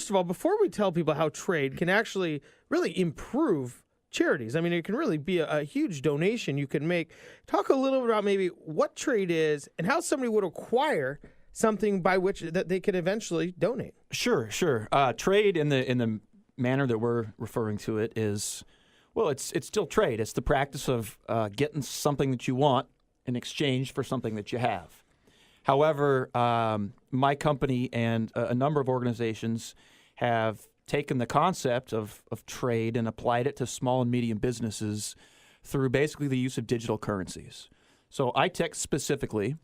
first of all, before we tell people how trade can actually really improve charities, I mean, it can really be a huge donation you can make. Talk a little bit about maybe what trade is and how somebody would acquire something by which that they could eventually donate. Sure. Trade in the manner that we're referring to it is, well, it's still trade. It's the practice of getting something that you want in exchange for something that you have. However, my company and a number of organizations have taken the concept of trade and applied it to small and medium businesses through basically the use of digital currencies. So Itex specifically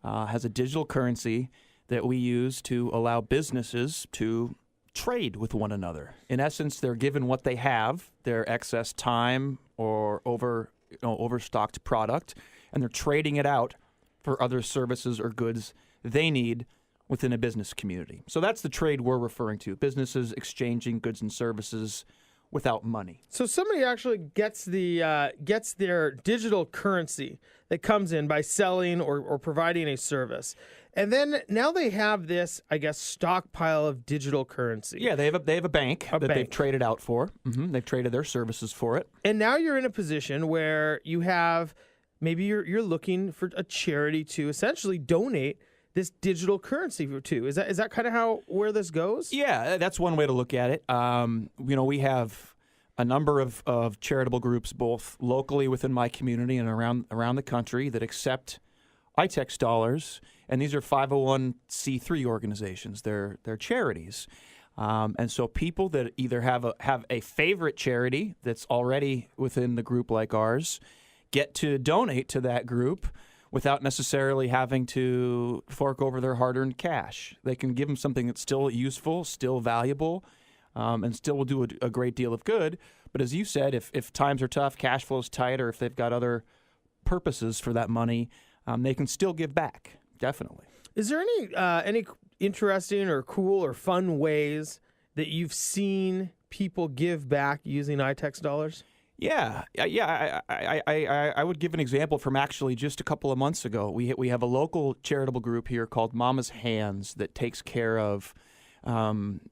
has a digital currency that we use to allow businesses to trade with one another. In essence, they're given what they have, their excess time or overstocked product, and they're trading it out for other services or goods they need within a business community. So that's the trade we're referring to, businesses exchanging goods and services without money. So somebody actually gets their digital currency that comes in by selling or providing a service. And then now they have this, I guess, stockpile of digital currency. Yeah, they have a bank they've traded out for. Mm-hmm. They've traded their services for it. And now you're in a position where you have, maybe you're looking for a charity to essentially donate this digital currency to. Is that kind of where this goes? Yeah, that's one way to look at it. We have a number of charitable groups, both locally within my community and around the country, that accept Itex dollars, and these are 501c3 organizations. They're charities, and so people that either have a favorite charity that's already within the group like ours get to donate to that group without necessarily having to fork over their hard-earned cash. They can give them something that's still useful, still valuable, and still will do a great deal of good. But as you said, if times are tough, cash flow's tight, or if they've got other purposes for that money, they can still give back, definitely. Is there any interesting or cool or fun ways that you've seen people give back using Itex dollars? Yeah. I would give an example from actually just a couple of months ago. We have a local charitable group here called Mama's Hands that takes care of.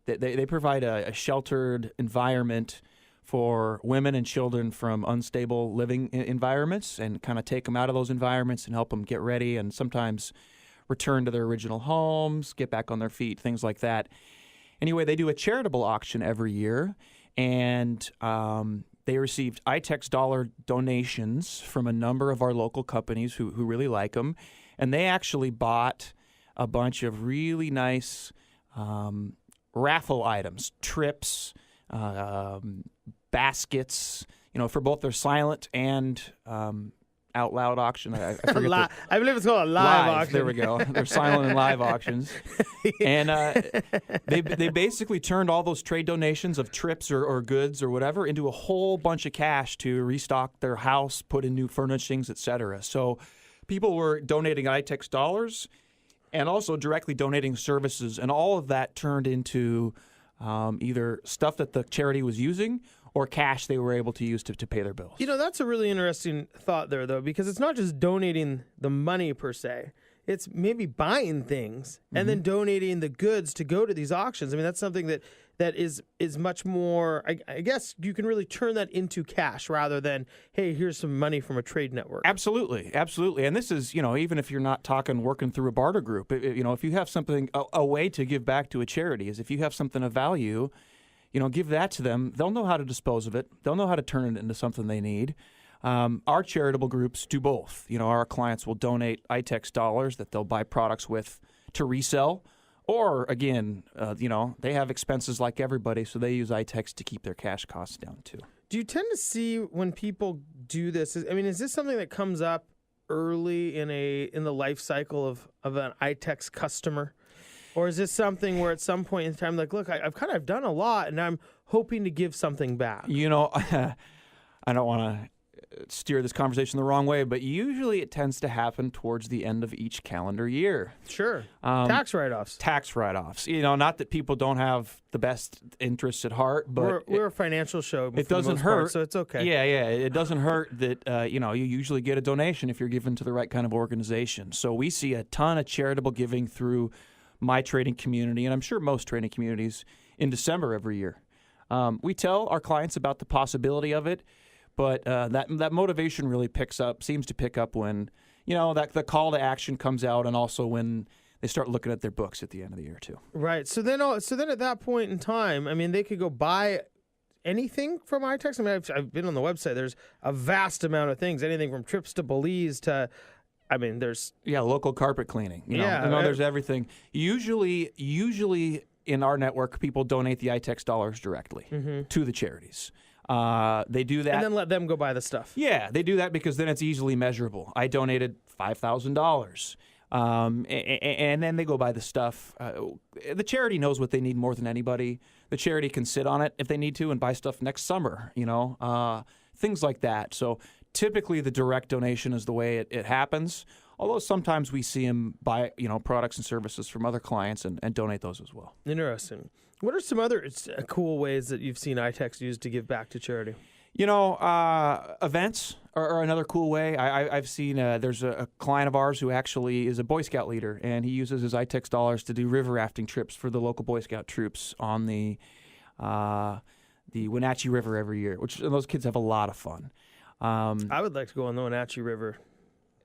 They provide a sheltered environment for women and children from unstable living environments, and kind of take them out of those environments and help them get ready, and sometimes return to their original homes, get back on their feet, things like that. Anyway, they do a charitable auction every year, and they received Itex dollar donations from a number of our local companies who really like them. And they actually bought a bunch of really nice raffle items, trips, baskets, for both their silent and out loud auction. I forget I believe it's called a live auction. There we go. They're silent and live auctions. And they basically turned all those trade donations of trips or goods or whatever into a whole bunch of cash to restock their house, put in new furnishings, etc. So people were donating Itex dollars and also directly donating services, and all of that turned into either stuff that the charity was using or cash they were able to use to pay their bills. That's a really interesting thought there, though, because it's not just donating the money per se. It's maybe buying things and then donating the goods to go to these auctions. I mean, that's something that is much more, I guess you can really turn that into cash rather than, hey, here's some money from a trade network. Absolutely. And this is, even if you're not working through a barter group, if you have something, a way to give back to a charity is if you have something of value, give that to them. They'll know how to dispose of it. They'll know how to turn it into something they need. Our charitable groups do both. Our clients will donate Itex dollars that they'll buy products with to resell. Or, again, they have expenses like everybody, so they use Itex to keep their cash costs down, too. Do you tend to see when people do this, is this something that comes up early in the life cycle of an Itex customer? Or is this something where at some point in time, like, look, I've kind of done a lot, and I'm hoping to give something back? I don't want to steer this conversation the wrong way, but usually it tends to happen towards the end of each calendar year. Sure. Tax write-offs. Tax write-offs. Not that people don't have the best interests at heart, but we're a financial show. It doesn't hurt, so it's okay. Yeah. It doesn't hurt that you usually get a donation if you're given to the right kind of organization. So we see a ton of charitable giving through my trading community, and I'm sure most trading communities in December every year. We tell our clients about the possibility of it, but that motivation really seems to pick up when, that the call to action comes out, and also when they start looking at their books at the end of the year too. Right. So then at that point in time, I mean, they could go buy anything from Itex. I mean, I've been on the website. There's a vast amount of things, anything from trips to Belize to, there's local carpet cleaning. There's everything. Usually in our network, people donate the Itex dollars directly to the charities. They do that. And then let them go buy the stuff. Yeah, they do that because then it's easily measurable. I donated $5,000. And then they go buy the stuff. The charity knows what they need more than anybody. The charity can sit on it if they need to and buy stuff next summer, things like that. So typically the direct donation is the way it happens, although sometimes we see them buy, products and services from other clients and donate those as well. Interesting. What are some other cool ways that you've seen Itex use to give back to charity? Events are another cool way. I've seen there's a client of ours who actually is a Boy Scout leader, and he uses his Itex dollars to do river rafting trips for the local Boy Scout troops on the Wenatchee River every year, and those kids have a lot of fun. I would like to go on the Wenatchee River.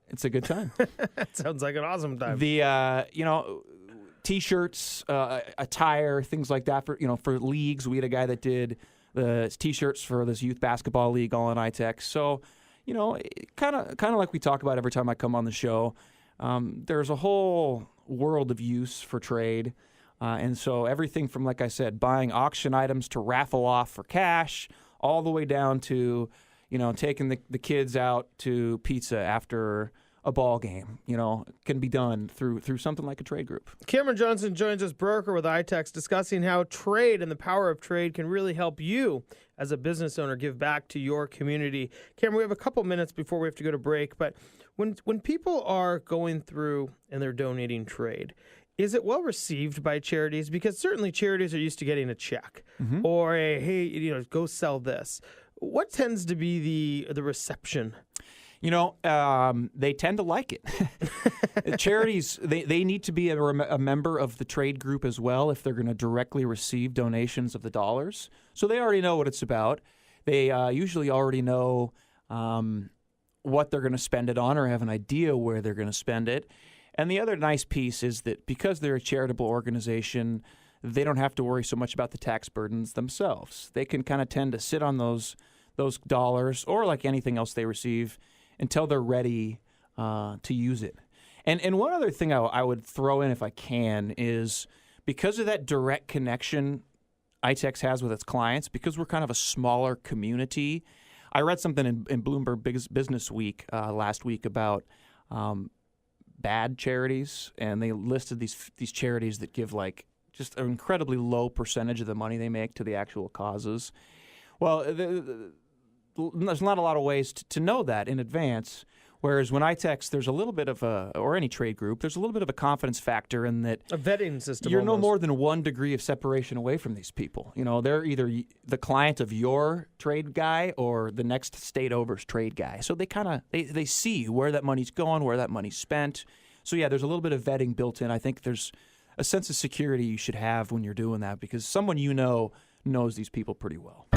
It's a good time. It sounds like an awesome time. The T-shirts, attire, things like that for leagues. We had a guy that did the T-shirts for this youth basketball league all in Itex. So, kind of like we talk about every time I come on the show, there's a whole world of use for trade. And so everything from, like I said, buying auction items to raffle off for cash, all the way down to, taking the kids out to pizza after a ball game, can be done through something like a trade group. Cameron Johnson joins us, broker with Itex, discussing how trade and the power of trade can really help you as a business owner give back to your community. Cameron, we have a couple minutes before we have to go to break, but when people are going through and they're donating trade, is it well received by charities? Because certainly charities are used to getting a check or a, hey, go sell this. What tends to be the reception? They tend to like it. Charities, they need to be a member of the trade group as well if they're going to directly receive donations of the dollars. So they already know what it's about. They usually already know what they're going to spend it on or have an idea where they're going to spend it. And the other nice piece is that because they're a charitable organization, they don't have to worry so much about the tax burdens themselves. They can kind of tend to sit on those dollars or like anything else they receive until they're ready to use it. And one other thing I would throw in if I can is because of that direct connection Itex has with its clients, because we're kind of a smaller community. I read something in Bloomberg Business Week last week about bad charities, and they listed these charities that give like just an incredibly low percentage of the money they make to the actual causes. Well, there's not a lot of ways to know that in advance, whereas when Itex, there's a little bit of or any trade group, there's a little bit of a confidence factor in that a vetting system. You're almost. No more than 1 degree of separation away from these people. They're either the client of your trade guy or the next state over's trade guy. So they kind of they see where that money's going, where that money's spent. So yeah, there's a little bit of vetting built in. I think there's a sense of security you should have when you're doing that because someone knows these people pretty well.